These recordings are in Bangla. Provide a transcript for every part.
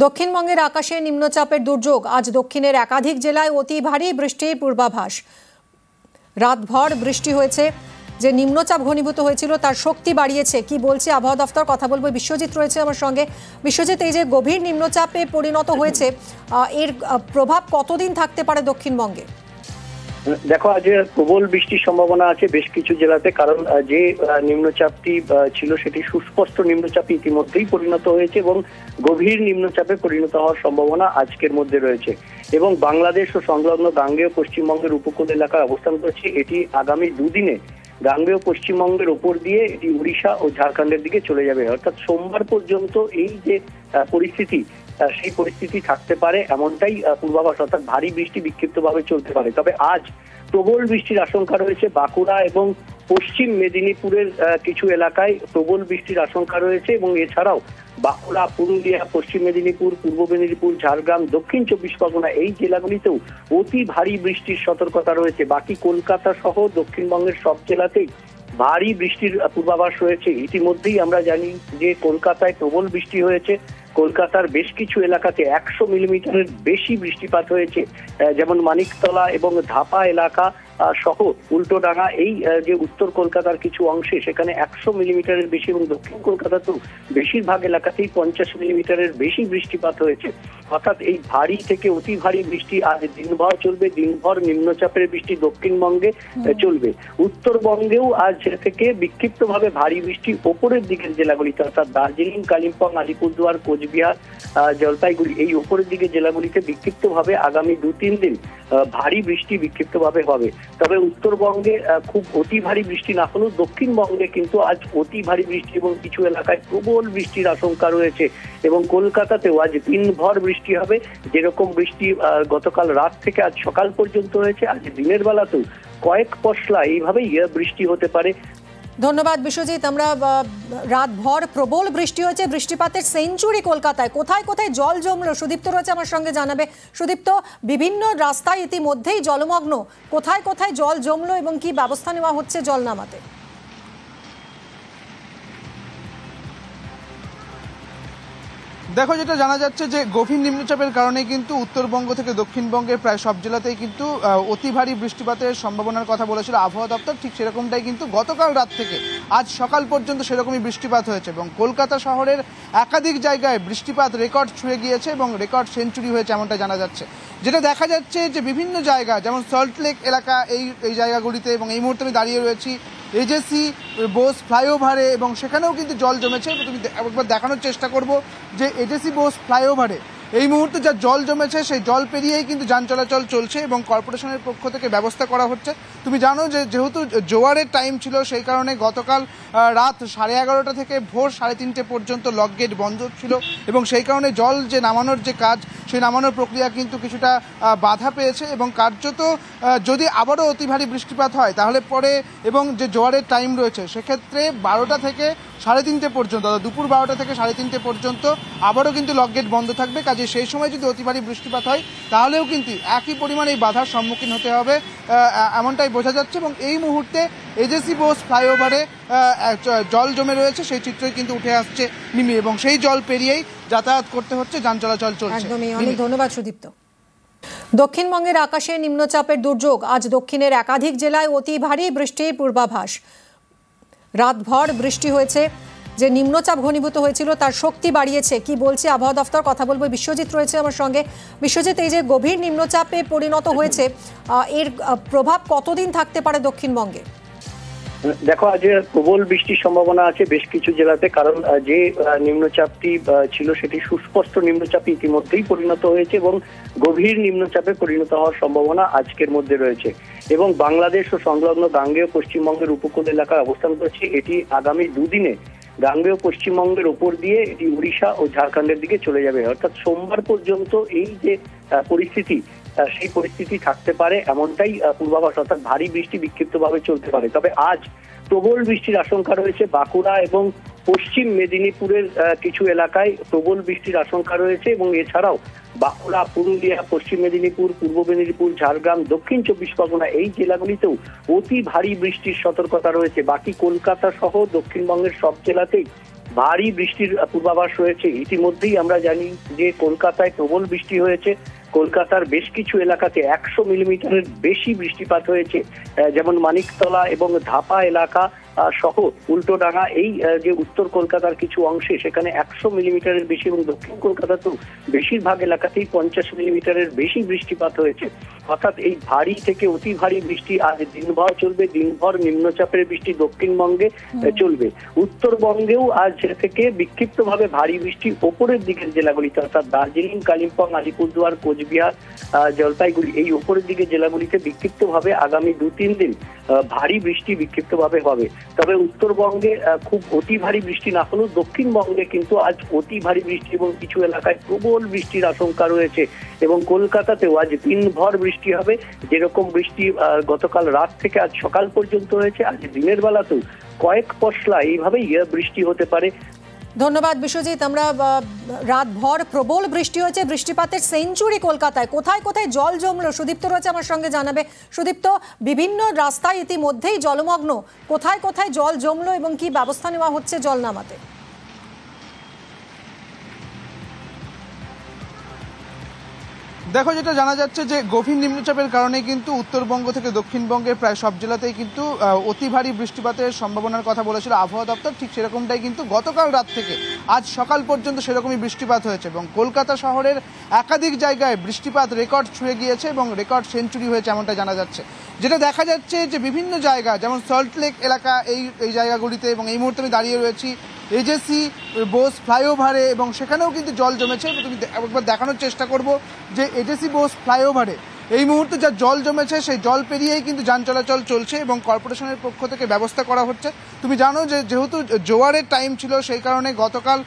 দক্ষিণবঙ্গের আকাশে নিম্নচাপের দুর্যোগ। আজ দক্ষিণের একাধিক জেলায় অতি ভারী বৃষ্টির পূর্বাভাস। রাতভর বৃষ্টি হয়েছে। যে নিম্নচাপ ঘনীভূত হয়েছিল তার শক্তি বাড়িয়েছে। কি বলছে আবহাওয়া দফতর, কথা বলবো। বিশ্বজিৎ রয়েছে আমার সঙ্গে। বিশ্বজিৎ, এই যে গভীর নিম্নচাপে পরিণত হয়েছে, এর প্রভাব কতদিন থাকতে পারে দক্ষিণবঙ্গে? দেখো, আজ প্রবল বৃষ্টির সম্ভাবনা আছে বেশ কিছু জেলাতে, কারণ যে নিম্নচাপটি ছিল সেটি সুস্পষ্ট নিম্নচাপে ইতিমধ্যেই পরিণত হয়েছে এবং গভীর নিম্নচাপে পরিণত হওয়ার সম্ভাবনা আজকের মধ্যে রয়েছে। এবং বাংলাদেশ ও সংলগ্ন গাঙ্গেয় পশ্চিমবঙ্গের উপকূল এলাকায় অবস্থান করছে। এটি আগামী দুদিনে গাঙ্গেয় পশ্চিমবঙ্গের ওপর দিয়ে এটি উড়িষ্যা ও ঝাড়খণ্ডের দিকে চলে যাবে। অর্থাৎ সোমবার পর্যন্ত এই যে পরিস্থিতি, সেই পরিস্থিতি থাকতে পারে এমনটাই পূর্বাভাস। অর্থাৎ ভারী বৃষ্টি বিক্ষিপ্তভাবে চলতে পারে। তবে আজ প্রবল বৃষ্টির আশঙ্কা রয়েছে বাঁকুড়া এবং পশ্চিম মেদিনীপুরের কিছু এলাকায় প্রবল বৃষ্টির আশঙ্কা রয়েছে। এবং এছাড়াও বাঁকুড়া, পুরুলিয়া, পশ্চিম মেদিনীপুর, পূর্ব মেদিনীপুর, ঝাড়গ্রাম, দক্ষিণ চব্বিশ পরগনা এই জেলাগুলিতেও অতি ভারী বৃষ্টির সতর্কতা রয়েছে। বাকি কলকাতা সহ দক্ষিণবঙ্গের সব জেলাতেই ভারী বৃষ্টির পূর্বাভাস রয়েছে। ইতিমধ্যেই আমরা জানি যে কলকাতায় প্রবল বৃষ্টি হয়েছে। কলকাতার বেশ কিছু এলাকাতে 100 মিলিমিটারের বেশি বৃষ্টিপাত হয়েছে। যেমন মানিকতলা এবং ধাপা এলাকা সহ উল্টোডাঙ্গা, এই যে উত্তর কলকাতার কিছু অংশে সেখানে 100 মিলিমিটারের বেশি, এবং দক্ষিণ কলকাতাতেও বেশিরভাগ এলাকাতেই 50 মিলিমিটারের বেশি বৃষ্টিপাত হয়েছে। অর্থাৎ এই ভারী থেকে অতি ভারী বৃষ্টি আজ দিনভর চলবে। দিনভর নিম্নচাপের বৃষ্টি দক্ষিণবঙ্গে চলবে। উত্তরবঙ্গেও আজ থেকে বিক্ষিপ্তভাবে ভারী বৃষ্টি ওপরের দিকের জেলাগুলিতে, অর্থাৎ দার্জিলিং, কালিম্পং, আলিপুরদুয়ার, কোচবিহার, জলপাইগুড়ি এই ওপরের দিকে জেলাগুলিতে বিক্ষিপ্তভাবে আগামী 2-3 দিন ভারী বৃষ্টি বিক্ষিপ্তভাবে হবে। তবে উত্তরবঙ্গে খুব অতি ভারী বৃষ্টি না হলেও দক্ষিণবঙ্গে কিন্তু আজ অতি ভারী বৃষ্টি এবং কিছু এলাকায় প্রবল বৃষ্টির আশঙ্কা রয়েছে। এবং কলকাতাতেও আজ দিনভর বৃষ্টি হবে। যেরকম বৃষ্টি গতকাল রাত থেকে আজ সকাল পর্যন্ত হয়েছে, আজ দিনের বেলাতেও কয়েক পশলা এইভাবেই বৃষ্টি হতে পারে। ধন্যবাদ বিশ্বজিৎ। আমরা রাতভর প্রবল বৃষ্টি হয়েছে, বৃষ্টিপাতের সেঞ্চুরি কলকাতায়। কোথায় কোথায় জল জমলো সুদীপ্ত রয়েছে আমার সঙ্গে, জানাবে। সুদীপ্ত, বিভিন্ন রাস্তায় ইতিমধ্যেই জলমগ্ন। কোথায় কোথায় জল জমলো এবং কি ব্যবস্থা নেওয়া হচ্ছে জল নামাতে? দেখো, যেটা জানা যাচ্ছে যে গভীর নিম্নচাপের কারণে কিন্তু উত্তরবঙ্গ থেকে দক্ষিণবঙ্গের প্রায় সব জেলাতেই কিন্তু অতি ভারী বৃষ্টিপাতের সম্ভাবনার কথা বলেছিল আবহাওয়া দপ্তর। ঠিক সেরকমটাই কিন্তু গতকাল রাত থেকে আজ সকাল পর্যন্ত সেরকমই বৃষ্টিপাত হয়েছে এবং কলকাতা শহরের একাধিক জায়গায় বৃষ্টিপাত রেকর্ড ছুঁয়ে গিয়েছে এবং রেকর্ড সেঞ্চুরি হয়েছে এমনটা জানা যাচ্ছে। যেটা দেখা যাচ্ছে যে বিভিন্ন জায়গা, যেমন সল্টলেক এলাকা, এই জায়গাগুলিতে, এবং এই মুহূর্তে আমি দাঁড়িয়ে রয়েছি এজেসি বোস ফ্লাইওভারে, এবং সেখানেও কিন্তু জল জমেছে। তুমি একবার দেখানোর চেষ্টা করব যে এজেসি বোস ফ্লাইওভারে এই মুহূর্তে যা জল জমেছে সেই জল পেরিয়েই কিন্তু যান চলাচল চলছে এবং কর্পোরেশনের পক্ষ থেকে ব্যবস্থা করা হচ্ছে। তুমি জানো যে যেহেতু জোয়ারের টাইম ছিল, সেই কারণে গতকাল রাত 11:30 থেকে ভোর 3:30 পর্যন্ত লক গেট বন্ধ ছিল এবং সেই কারণে জল যে নামানোর যে কাজ, সেই নামানোর প্রক্রিয়া কিন্তু কিছুটা বাধা পেয়েছে। এবং কার্যত যদি আবারও অতি ভারী বৃষ্টিপাত হয় তাহলে পরে, এবং যে জোয়ারের টাইম রয়েছে, সেক্ষেত্রে 12টা থেকে 3:30 পর্যন্ত, দুপুর 12টা থেকে 3:30 পর্যন্ত আবারও কিন্তু লক গেট বন্ধ থাকবে। কাজে সেই সময় যদি অতি ভারী বৃষ্টিপাত হয় তাহলেও কিন্তু একই পরিমাণে এই বাধার সম্মুখীন হতে হবে এমনটাই বোঝা যাচ্ছে। এবং এই মুহূর্তে এজেসি বোস ফ্লাইওভারে জল জমে রয়েছে, সেই চিত্রই কিন্তু উঠে আসছে মিমি, এবং সেই জল পেরিয়েই যাতায়াত করতে হচ্ছে, যান চলাচল চলছে। একদমই, অনেক ধন্যবাদ সুদীপ্ত। দক্ষিণবঙ্গের আকাশে নিম্নচাপের দুর্যোগ। আজ দক্ষিণের একাধিক জেলায় অতি ভারী বৃষ্টির পূর্বাভাস। রাতভর বৃষ্টি হয়েছে। যে নিম্নচাপ ঘনীভূত হয়েছিল তার শক্তি বাড়িয়েছে। কি বলছে আবহাওয়া দফতর, কথা বলবো। বিশ্বজিৎ রয়েছে আমার সঙ্গে। বিশ্বজিৎ, এই যে গভীর নিম্নচাপে পরিণত হয়েছে, এর প্রভাব কতদিন থাকতে পারে দক্ষিণবঙ্গে? দেখো, আজ প্রবল বৃষ্টির সম্ভাবনা আছে বেশ কিছু জেলাতে, কারণ যে নিম্নচাপটি ছিল সেটি সুস্পষ্ট নিম্নচাপে ইতিমধ্যেই পরিণত হয়েছে এবং গভীর নিম্নচাপে পরিণত হওয়ার সম্ভাবনা আজকের মধ্যে রয়েছে। এবং বাংলাদেশ ও সংলগ্ন গাঙ্গেয় পশ্চিমবঙ্গের উপকূল এলাকায় অবস্থান করছে। এটি আগামী দুদিনে গাঙ্গেয় পশ্চিমবঙ্গের ওপর দিয়ে এটি উড়িষ্যা ও ঝাড়খণ্ডের দিকে চলে যাবে। অর্থাৎ সোমবার পর্যন্ত এই যে পরিস্থিতি, সেই পরিস্থিতি থাকতে পারে এমনটাই পূর্বাভাস। অর্থাৎ ভারী বৃষ্টি বিক্ষিপ্তভাবে চলতে পারে। তবে আজ প্রবল বৃষ্টির আশঙ্কা রয়েছে বাঁকুড়া এবং পশ্চিম মেদিনীপুরের কিছু এলাকায় প্রবল বৃষ্টির আশঙ্কা রয়েছে। এবং এছাড়াও বাঁকুড়া, পুরুলিয়া, পশ্চিম মেদিনীপুর, পূর্ব মেদিনীপুর, ঝাড়গ্রাম, দক্ষিণ চব্বিশ পরগনা এই জেলাগুলিতেও অতি ভারী বৃষ্টির সতর্কতা রয়েছে। বাকি কলকাতা সহ দক্ষিণবঙ্গের সব জেলাতেই ভারী বৃষ্টির পূর্বাভাস রয়েছে। ইতিমধ্যেই আমরা জানি যে কলকাতায় প্রবল বৃষ্টি হয়েছে। কলকাতার বেশ কিছু এলাকাতে 100 মিলিমিটারের বেশি বৃষ্টিপাত হয়েছে, যেমন মানিকতলা এবং ধাপা এলাকা সহ উল্টোডাঙ্গা এই যে উত্তর কলকাতার কিছু অংশে সেখানে 100 মিলিমিটারের বেশি এবং দক্ষিণ কলকাতাতেও বেশিরভাগ এলাকাতেই 50 মিলিমিটারের বেশি বৃষ্টিপাত হয়েছে। অর্থাৎ এই ভারী থেকে অতি ভারী বৃষ্টি আজ দিনভর চলবে। দিনভর নিম্নচাপের বৃষ্টি দক্ষিণবঙ্গে চলবে। উত্তরবঙ্গেও আজ থেকে বিক্ষিপ্তভাবে ভারী বৃষ্টি ওপরের দিকের জেলাগুলিতে অর্থাৎ দার্জিলিং, কালিম্পং, আলিপুরদুয়ার, কোচবিহার, জলপাইগুড়ি এই ওপরের দিকের জেলাগুলিতে বিক্ষিপ্তভাবে আগামী 2-3 দিন ভারী বৃষ্টি বিক্ষিপ্তভাবে হবে। তবে উত্তরবঙ্গে খুব অতি ভারী বৃষ্টি না হলেও দক্ষিণবঙ্গে কিন্তু আজ অতি ভারী বৃষ্টি এবং কিছু এলাকায় প্রবল বৃষ্টির আশঙ্কা রয়েছে এবং কলকাতাতেও আজ দিনভর বৃষ্টি হবে। যেরকম বৃষ্টি গতকাল রাত থেকে আজ সকাল পর্যন্ত হয়েছে, আজ দিনের বেলাতেও কয়েক পশলা এইভাবেই বৃষ্টি হতে পারে। ধন্যবাদ বিশ্বজিৎ। আমরা রাতভর প্রবল বৃষ্টি হয়েছে, বৃষ্টিপাতের সেঞ্চুরি কলকাতায়। কোথায় কোথায় জল জমলো সুদীপ্ত রয়েছে আমার সঙ্গে, জানাবে সুদীপ্ত। বিভিন্ন রাস্তায় ইতিমধ্যেই জলমগ্ন, কোথায় কোথায় জল জমলো এবং কি ব্যবস্থা নেওয়া হচ্ছে জল নামাতে? দেখো, যেটা জানা যাচ্ছে যে গভীর নিম্নচাপের কারণে কিন্তু উত্তরবঙ্গ থেকে দক্ষিণবঙ্গের প্রায় সব জেলাতেই কিন্তু অতি ভারী বৃষ্টিপাতের সম্ভাবনার কথা বলেছিল আবহাওয়া দপ্তর। ঠিক সেরকমটাই কিন্তু গতকাল রাত থেকে আজ সকাল পর্যন্ত সেরকমই বৃষ্টিপাত হয়েছে এবং কলকাতা শহরের একাধিক জায়গায় বৃষ্টিপাত রেকর্ড ছুঁয়ে গিয়েছে এবং রেকর্ড সেঞ্চুরি হয়েছে এমনটা জানা যাচ্ছে। যেটা দেখা যাচ্ছে যে বিভিন্ন জায়গা যেমন সল্টলেক এলাকা এই জায়গাগুলিতে, এবং এই মুহূর্তে আমি দাঁড়িয়ে রয়েছি এজেসি বোস ফ্লাইওভারে এবং সেখানেও কিন্তু জল জমেছে। তুমি একবার দেখানোর চেষ্টা করব যে এজেসি বোস ফ্লাইওভারে এই মুহূর্তে যা জল জমেছে সেই জল পেরিয়েই কিন্তু যান চলাচল চলছে এবং কর্পোরেশনের পক্ষ থেকে ব্যবস্থা করা হচ্ছে। তুমি জানো যে যেহেতু জোয়ারের টাইম ছিল সেই কারণে গতকাল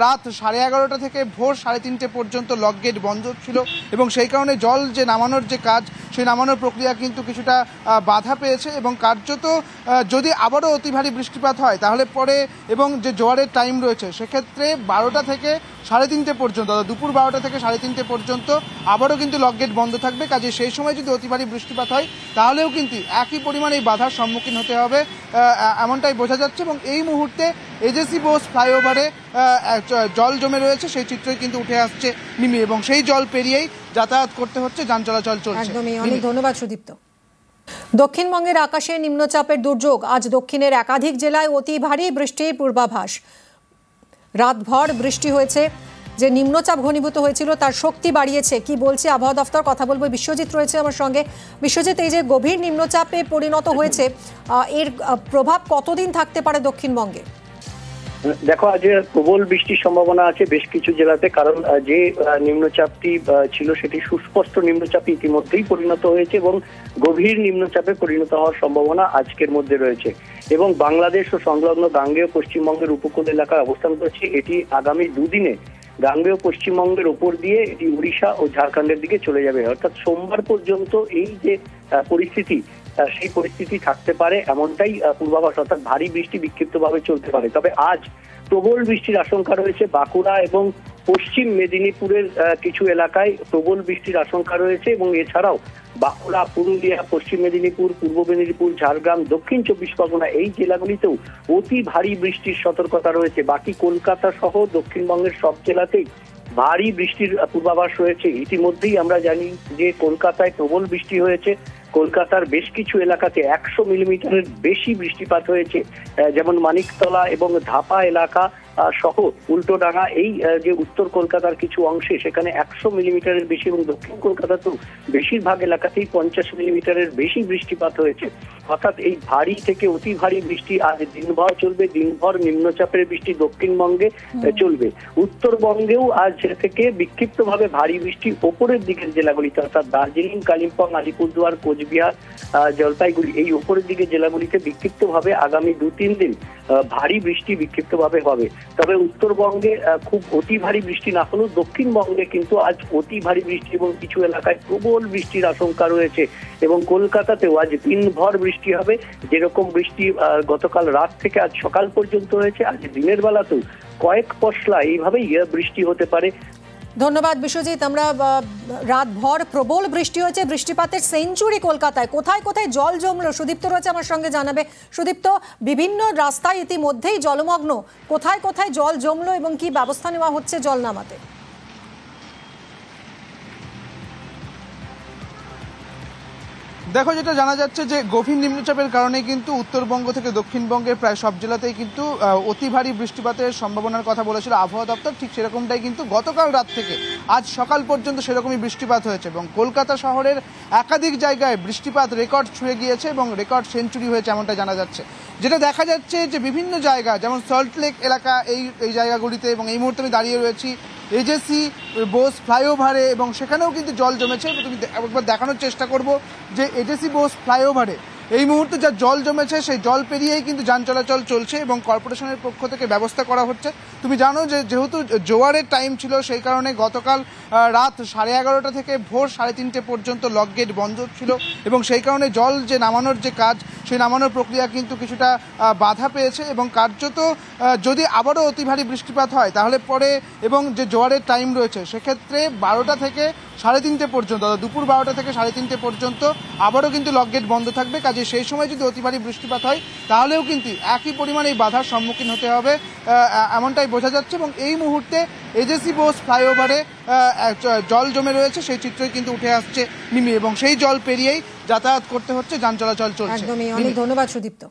রাত 11:30 থেকে ভোর 3:30 পর্যন্ত লক গেট বন্ধ ছিল এবং সেই কারণে জল যে নামানোর যে কাজ সেই নামানোর প্রক্রিয়া কিন্তু কিছুটা বাধা পেয়েছে এবং কার্যত যদি আবারও অতি ভারী বৃষ্টিপাত হয় তাহলে পরে এবং যে জোয়ারের টাইম রয়েছে সেক্ষেত্রে 12টা থেকে 3:30 পর্যন্ত, দুপুর 12টা থেকে 3:30 পর্যন্ত আবারও কিন্তু লক গেট বন্ধ থাকবে। কাজে সেই সময় যদি অতি ভারী বৃষ্টিপাত হয় তাহলেও কিন্তু একই পরিমাণে এই বাধার সম্মুখীন হতে হবে এমনটাই বোঝা যাচ্ছে। এবং এই মুহূর্তে এজেসি বোস ফ্লাইওভারে জল জমে রয়েছে সেই চিত্রই কিন্তু উঠে আসছে মিমি, এবং সেই জল পেরিয়েই যাতায়াত করতে হচ্ছে, যান চলাচল চলছে। একদমই, অনেক ধন্যবাদ সুদীপ্ত। দক্ষিণবঙ্গের আকাশে নিম্নচাপের দুর্যোগ, আজ দক্ষিণের একাধিক জেলায় অতি ভারী বৃষ্টির পূর্বাভাস। রাতভর বৃষ্টি হয়েছে, যে নিম্নচাপ ঘনীভূত হয়েছিল তার শক্তি বাড়িয়েছে। কি বলছে আবহাওয়া দফতর, কথা বলবো। বিশ্বজিৎ রয়েছে আমার সঙ্গে। বিশ্বজিৎ, এই যে গভীর নিম্নচাপে পরিণত হয়েছে, এর প্রভাব কতদিন থাকতে পারে দক্ষিণবঙ্গে? দেখো, আজ প্রবল বৃষ্টির সম্ভাবনা আছে বেশ কিছু জেলাতে, কারণ যে নিম্নচাপটি ছিল সেটি সুস্পষ্ট নিম্নচাপে ইতিমধ্যেই পরিণত হয়েছে এবং গভীর নিম্নচাপে পরিণত হওয়ার সম্ভাবনা আজকের মধ্যে রয়েছে এবং বাংলাদেশ ও সংলগ্ন গাঙ্গেয় পশ্চিমবঙ্গের উপকূল এলাকায় অবস্থান করছে। এটি আগামী 2 দিনে গাঙ্গেয় পশ্চিমবঙ্গের ওপর দিয়ে এটি উড়িষ্যা ও ঝাড়খণ্ডের দিকে চলে যাবে। অর্থাৎ সোমবার পর্যন্ত এই যে পরিস্থিতি সেই পরিস্থিতি থাকতে পারে এমনটাই পূর্বাভাস। অর্থাৎ ভারী বৃষ্টি বিক্ষিপ্তভাবে চলতে পারে। তবে আজ প্রবল বৃষ্টির আশঙ্কা রয়েছে বাঁকুড়া এবং পশ্চিম মেদিনীপুরের কিছু এলাকায় প্রবল বৃষ্টির আশঙ্কা রয়েছে এবং এছাড়াও বাঁকুড়া, পুরুলিয়া, পশ্চিম মেদিনীপুর, পূর্ব মেদিনীপুর, ঝাড়গ্রাম, দক্ষিণ 24 পরগনা এই জেলাগুলিতেও অতি ভারী বৃষ্টির সতর্কতা রয়েছে। বাকি কলকাতা সহ দক্ষিণবঙ্গের সব জেলাতেই ভারী বৃষ্টির পূর্বাভাস রয়েছে। ইতিমধ্যেই আমরা জানি যে কলকাতায় প্রবল বৃষ্টি হয়েছে। কলকাতার বেশ কিছু এলাকাতে 100 মিলিমিটারের বেশি বৃষ্টিপাত হয়েছে, যেমন মানিকতলা এবং ধাপা এলাকা সহ উল্টোডাঙ্গা এই যে উত্তর কলকাতার কিছু অংশে সেখানে 100 মিলিমিটারের বেশি এবং দক্ষিণ কলকাতাতেও বেশিরভাগ এলাকাতেই 50 মিলিমিটারের বেশি বৃষ্টিপাত হয়েছে। অর্থাৎ এই ভারী থেকে অতি ভারী বৃষ্টি আজ দিনভর চলবে। দিনভর নিম্নচাপের বৃষ্টি দক্ষিণবঙ্গে চলবে। উত্তরবঙ্গেও আজ থেকে বিক্ষিপ্তভাবে ভারী বৃষ্টি ওপরের দিকের জেলাগুলিতে অর্থাৎ দার্জিলিং, কালিম্পং, আলিপুরদুয়ার, কোচবিহার, জলপাইগুড়ি এই ওপরের দিকের জেলাগুলিতে বিক্ষিপ্তভাবে আগামী 2-3 দিন ভারী বৃষ্টি বিক্ষিপ্তভাবে হবে। তবে উত্তরবঙ্গে খুব অতি ভারী বৃষ্টি না হলেও দক্ষিণবঙ্গে কিন্তু আজ অতি ভারী বৃষ্টি এবং কিছু এলাকায় প্রবল বৃষ্টির আশঙ্কা রয়েছে এবং কলকাতাতেও আজ দিনভর বৃষ্টি হবে। যেরকম বৃষ্টি গতকাল রাত থেকে আজ সকাল পর্যন্ত হয়েছে, আজ দিনের বেলাতেও কয়েক পশলা এইভাবেই বৃষ্টি হতে পারে। ধন্যবাদ বিশ্বজিৎ। আমরা রাতভর প্রবল বৃষ্টি হয়েছে, বৃষ্টিপাতের সেঞ্চুরি কলকাতায়। কোথায় কোথায় জল জমলো সুদীপ্ত রয়েছে আমার সঙ্গে, জানাবে সুদীপ্ত। বিভিন্ন রাস্তায় ইতিমধ্যেই জলমগ্ন, কোথায় কোথায় জল জমলো এবং কি ব্যবস্থা নেওয়া হচ্ছে জল নামাতে? দেখো, যেটা জানা যাচ্ছে যে গভীর নিম্নচাপের কারণে কিন্তু উত্তরবঙ্গ থেকে দক্ষিণবঙ্গের প্রায় সব জেলাতেই কিন্তু অতি ভারী বৃষ্টিপাতের সম্ভাবনার কথা বলেছিল আবহাওয়া দপ্তর। ঠিক সেরকমটাই কিন্তু গতকাল রাত থেকে আজ সকাল পর্যন্ত সেরকমই বৃষ্টিপাত হয়েছে এবং কলকাতা শহরের একাধিক জায়গায় বৃষ্টিপাত রেকর্ড ছুঁয়ে গিয়েছে এবং রেকর্ড সেঞ্চুরি হয়েছে এমনটা জানা যাচ্ছে। যেটা দেখা যাচ্ছে যে বিভিন্ন জায়গা, যেমন সল্টলেক এলাকা, এই জায়গাগুলিতে, এবং এই মুহূর্তে আমি দাঁড়িয়ে রয়েছি এজেসি বোস ফ্লাইওভারে, এবং সেখানেও কিন্তু জল জমেছে। তুমি একবার দেখানোর চেষ্টা করব যে এজেসি বোস ফ্লাইওভারে এই মুহূর্তে যা জল জমেছে সেই জল পেরিয়েই কিন্তু যান চলাচল চলছে এবং কর্পোরেশনের পক্ষ থেকে ব্যবস্থা করা হচ্ছে। তুমি জানো যে যেহেতু জোয়ারের টাইম ছিল, সেই কারণে গতকাল রাত 11:30 থেকে ভোর 3:30 পর্যন্ত লক গেট বন্ধ ছিল এবং সেই কারণে জল যে নামানোর যে কাজ, সেই নামানোর প্রক্রিয়া কিন্তু কিছুটা বাধা পেয়েছে এবং কার্যত যদি আবারও অতি ভারী বৃষ্টিপাত হয় তাহলে পরে, এবং যে জোয়ারের টাইম রয়েছে সেক্ষেত্রে 12টা থেকে 3:30 পর্যন্ত, দুপুর 12টা থেকে 3:30 পর্যন্ত আবারও কিন্তু লক গেট বন্ধ থাকবে। কাজে সেই সময় যদি অতি ভারী বৃষ্টিপাত হয় তাহলেও কিন্তু একই পরিমাণে এই বাধার সম্মুখীন হতে হবে এমনটাই বোঝা যাচ্ছে। এবং এই মুহূর্তে এজেসি বোস ফ্লাইওভারে জল জমে রয়েছে, সেই চিত্রই কিন্তু উঠে আসছে মিমি, এবং সেই জল পেরিয়েই যাতায়াত করতে হচ্ছে, যান চলাচল চলছে। একদমই, অনেক ধন্যবাদ সুদীপ্ত।